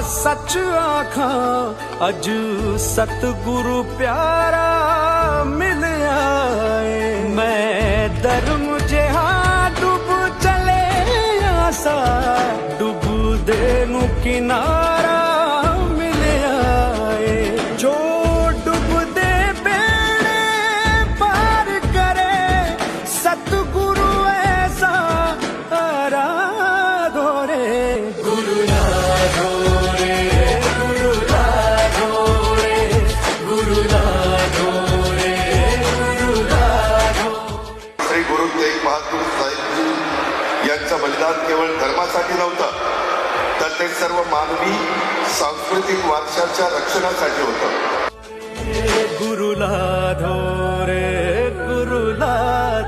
सच आखा अज सतगुरु प्यारा मिलया है। मैं धर्म जिहा डुब चले आसा डुब दे नु किनारा मिलया है। जो डुब दे बेड़े पार करे सतगुरु ऐसा आराधो रे। गुरु राधो रे, गुरु राधो रे, गुरु राधो रे, गुरु राधो। श्री गुरु तेग बहादूर साहेबजी यांचं बलिदान केवळ धर्मासाठी नव्हतं, तर ते सर्व मानवी सांस्कृतिक वारशाच्या रक्षणासाठी होतं। गुरु राधो रे, गुरु राधो